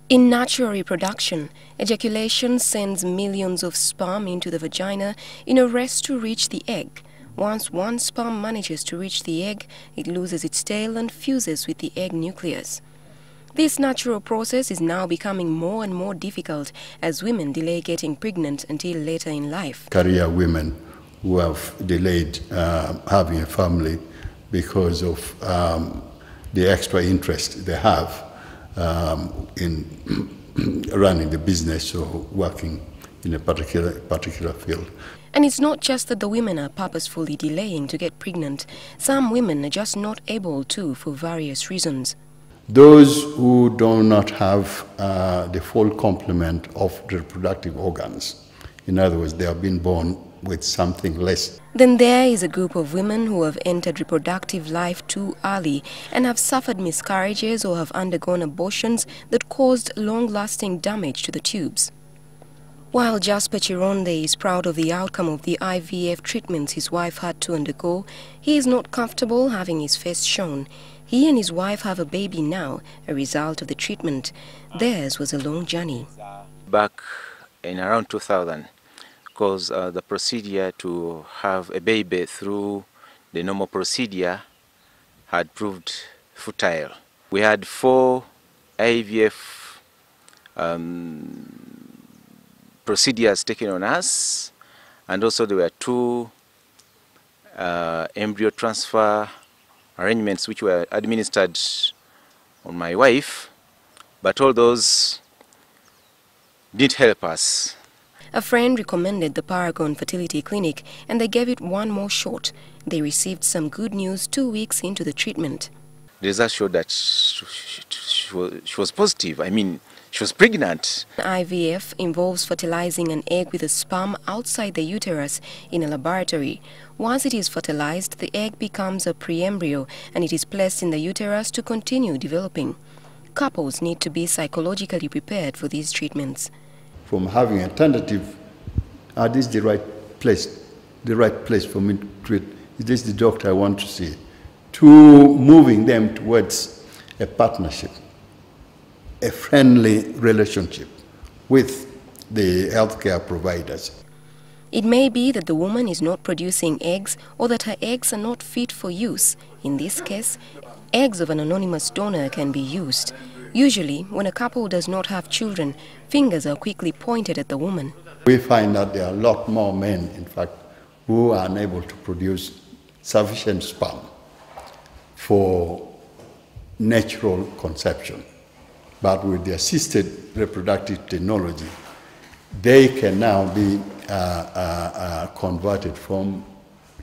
In natural reproduction, ejaculation sends millions of sperm into the vagina in a race to reach the egg. Once one sperm manages to reach the egg, it loses its tail and fuses with the egg nucleus. This natural process is now becoming more and more difficult as women delay getting pregnant until later in life. Career women who have delayed having a family because of the extra interest they have in running the business or working in a particular field. And it's not just that the women are purposefully delaying to get pregnant. Some women are just not able to for various reasons. Those who do not have the full complement of the reproductive organs, in other words, they have been born with something less. Then there is a group of women who have entered reproductive life too early and have suffered miscarriages or have undergone abortions that caused long-lasting damage to the tubes. While Jasper Chironde is proud of the outcome of the IVF treatments his wife had to undergo, he is not comfortable having his face shown. He and his wife have a baby now, a result of the treatment. Theirs was a long journey. Back in around 2000, because the procedure to have a baby through the normal procedure had proved futile. We had 4 IVF procedures taken on us, and also there were 2 embryo transfer arrangements which were administered on my wife, but all those didn't help us. A friend recommended the Paragon Fertility Clinic and they gave it one more shot. They received some good news 2 weeks into the treatment. The results showed that she was positive. I mean, she was pregnant. IVF involves fertilizing an egg with a sperm outside the uterus in a laboratory. Once it is fertilized, the egg becomes a pre-embryo and it is placed in the uterus to continue developing. Couples need to be psychologically prepared for these treatments. From having a tentative, are this the right place for me to treat? Is this the doctor I want to see? To moving them towards a partnership, a friendly relationship with the healthcare providers. It may be that the woman is not producing eggs or that her eggs are not fit for use. In this case, eggs of an anonymous donor can be used. Usually, when a couple does not have children, fingers are quickly pointed at the woman. We find that there are a lot more men, in fact, who are unable to produce sufficient sperm for natural conception. But with the assisted reproductive technology, they can now be converted from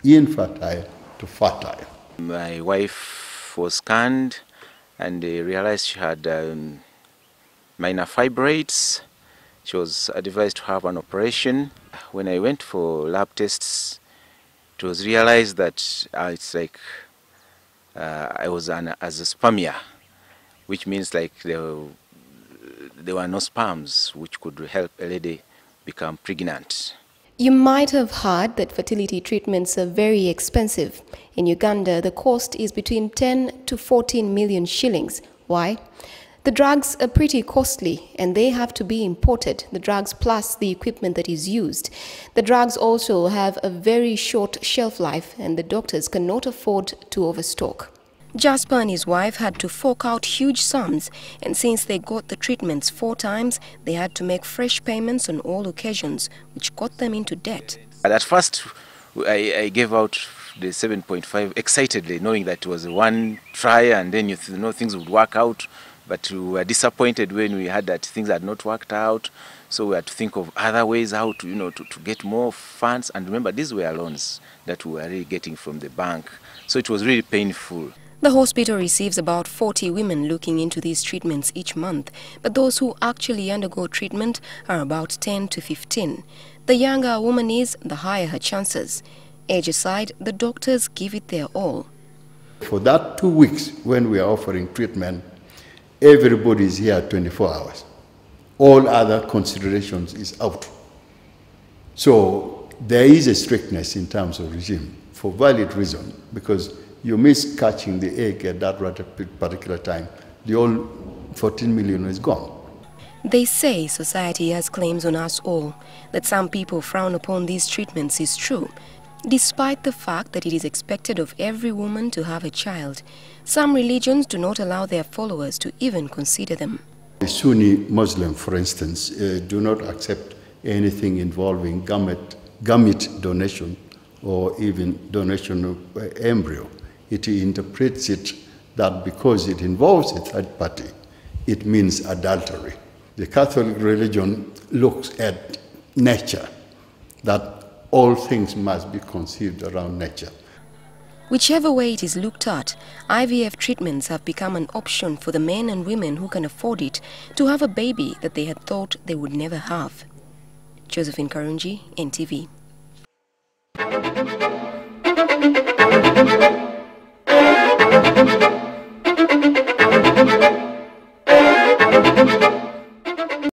infertile to fertile. My wife was scanned and they realized she had minor fibroids. She was advised to have an operation. When I went for lab tests, it was realized that it's like I was as a spermia, which means like there were no sperms which could help a lady become pregnant. You might have heard that fertility treatments are very expensive. In Uganda, the cost is between 10 to 14 million shillings. Why? The drugs are pretty costly and they have to be imported, the drugs plus the equipment that is used. The drugs also have a very short shelf life and the doctors cannot afford to overstock. Jasper and his wife had to fork out huge sums, and since they got the treatments 4 times, they had to make fresh payments on all occasions, which got them into debt. At first, I gave out the 7.5 excitedly, knowing that it was one try and then you know things would work out. But we were disappointed when we had that things had not worked out. So we had to think of other ways how to, to get more funds. And remember, these were loans that we were really getting from the bank. So it was really painful. The hospital receives about 40 women looking into these treatments each month, but those who actually undergo treatment are about 10 to 15. The younger a woman is, the higher her chances. Age aside, the doctors give it their all. For that 2 weeks when we are offering treatment, everybody is here 24 hours. All other considerations is out. So there is a strictness in terms of regime for valid reason, because you miss catching the egg at that particular time, the whole 14 million is gone. They say society has claims on us all. That some people frown upon these treatments is true, despite the fact that it is expected of every woman to have a child. Some religions do not allow their followers to even consider them. The Sunni Muslim, for instance, do not accept anything involving gamete donation or even donation of embryo. It interprets it that because it involves a third party, it means adultery. The Catholic religion looks at nature, that all things must be conceived around nature. Whichever way it is looked at, IVF treatments have become an option for the men and women who can afford it to have a baby that they had thought they would never have. Josephine Karungi, NTV.